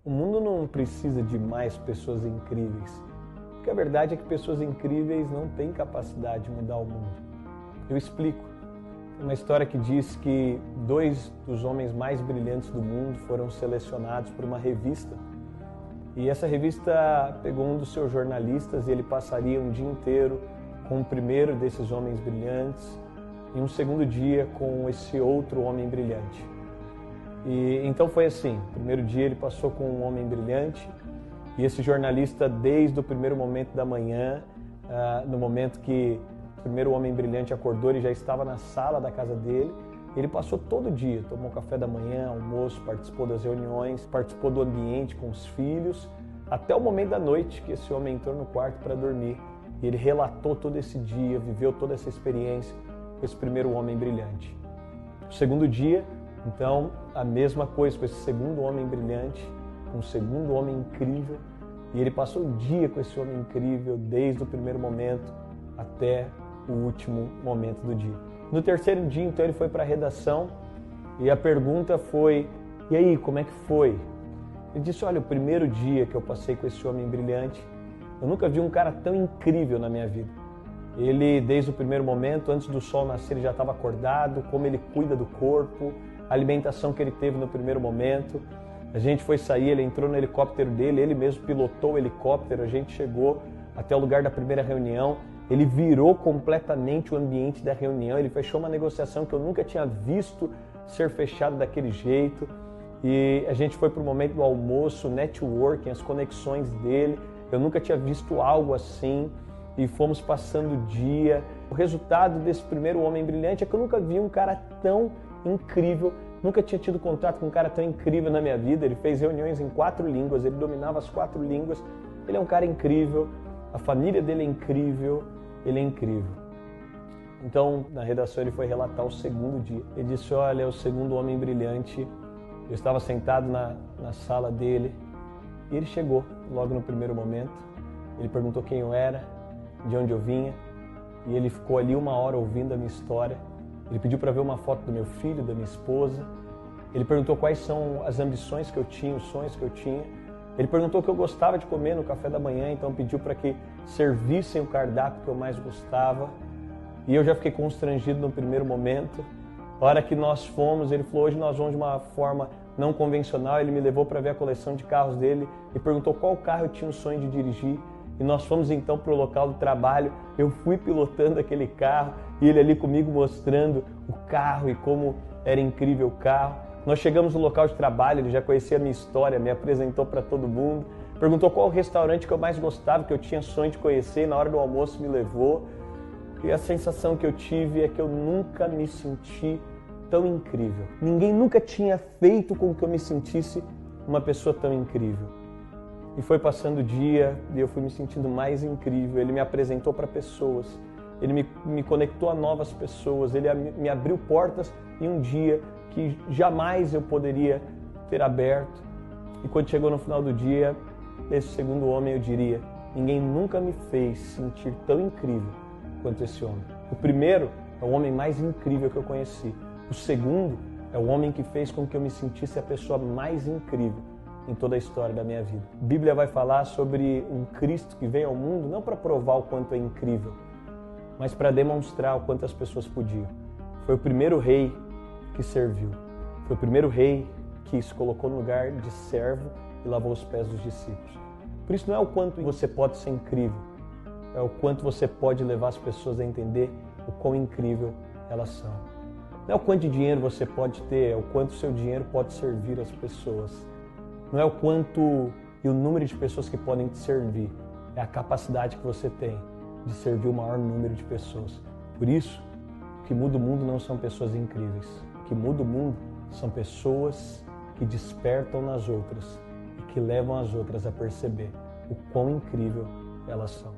O mundo não precisa de mais pessoas incríveis, porque a verdade é que pessoas incríveis não têm capacidade de mudar o mundo. Eu explico. Tem uma história que diz que 2 dos homens mais brilhantes do mundo foram selecionados por uma revista. E essa revista pegou um dos seus jornalistas e ele passaria um dia inteiro com o primeiro desses homens brilhantes e um segundo dia com esse outro homem brilhante. E então foi assim, o primeiro dia ele passou com um homem brilhante e esse jornalista, desde o primeiro momento da manhã, no momento que o primeiro homem brilhante acordou, ele já estava na sala da casa dele. Ele passou todo dia, tomou café da manhã, almoço, participou das reuniões, participou do ambiente com os filhos, até o momento da noite que esse homem entrou no quarto para dormir. E ele relatou todo esse dia, viveu toda essa experiência com esse primeiro homem brilhante. O segundo dia, então, a mesma coisa com esse segundo homem brilhante, com o segundo homem incrível. E ele passou o dia com esse homem incrível, desde o primeiro momento até o último momento do dia. No terceiro dia, então, ele foi para a redação e a pergunta foi: e aí, como é que foi? Ele disse: olha, o primeiro dia que eu passei com esse homem brilhante, eu nunca vi um cara tão incrível na minha vida. Ele, desde o primeiro momento, antes do sol nascer, ele já estava acordado, como ele cuida do corpo, a alimentação que ele teve no primeiro momento. A gente foi sair, ele entrou no helicóptero dele, ele mesmo pilotou o helicóptero, a gente chegou até o lugar da primeira reunião. Ele virou completamente o ambiente da reunião, ele fechou uma negociação que eu nunca tinha visto ser fechada daquele jeito. E a gente foi para o momento do almoço, networking, as conexões dele. Eu nunca tinha visto algo assim e fomos passando o dia. O resultado desse primeiro homem brilhante é que eu nunca vi um cara tão incrível, nunca tinha tido contato com um cara tão incrível na minha vida. Ele fez reuniões em 4 línguas, ele dominava as 4 línguas. Ele é um cara incrível, a família dele é incrível. Ele é incrível. Então, na redação, ele foi relatar o segundo dia. Ele disse: olha, é o segundo homem brilhante. Eu estava sentado na sala dele e ele chegou logo no primeiro momento. Ele perguntou quem eu era, de onde eu vinha, e ele ficou ali 1 hora ouvindo a minha história. Ele pediu para ver uma foto do meu filho, da minha esposa. Ele perguntou quais são as ambições que eu tinha, os sonhos que eu tinha. Ele perguntou o que eu gostava de comer no café da manhã, então pediu para que servissem o cardápio que eu mais gostava. E eu já fiquei constrangido no primeiro momento. A hora que nós fomos, ele falou: hoje nós vamos de uma forma não convencional. Ele me levou para ver a coleção de carros dele e perguntou qual carro eu tinha o sonho de dirigir. E nós fomos então para o local do trabalho. Eu fui pilotando aquele carro e ele ali comigo mostrando o carro e como era incrível o carro. Nós chegamos no local de trabalho, ele já conhecia a minha história, me apresentou para todo mundo, perguntou qual o restaurante que eu mais gostava, que eu tinha sonho de conhecer, e na hora do almoço me levou. E a sensação que eu tive é que eu nunca me senti tão incrível. Ninguém nunca tinha feito com que eu me sentisse uma pessoa tão incrível. E foi passando o dia e eu fui me sentindo mais incrível. Ele me apresentou para pessoas, ele me conectou a novas pessoas, ele me abriu portas em um dia que jamais eu poderia ter aberto. E quando chegou no final do dia, esse segundo homem, eu diria: ninguém nunca me fez sentir tão incrível quanto esse homem. O primeiro é o homem mais incrível que eu conheci. O segundo é o homem que fez com que eu me sentisse a pessoa mais incrível em toda a história da minha vida. A Bíblia vai falar sobre um Cristo que veio ao mundo não para provar o quanto é incrível, mas para demonstrar o quanto as pessoas podiam. Foi o primeiro rei que serviu. Foi o primeiro rei que se colocou no lugar de servo e lavou os pés dos discípulos. Por isso não é o quanto você pode ser incrível, é o quanto você pode levar as pessoas a entender o quão incrível elas são. Não é o quanto de dinheiro você pode ter, é o quanto o seu dinheiro pode servir as pessoas. Não é o quanto e o número de pessoas que podem te servir, é a capacidade que você tem de servir o maior número de pessoas. Por isso, o que muda o mundo não são pessoas incríveis. O que muda o mundo são pessoas que despertam nas outras e que levam as outras a perceber o quão incrível elas são.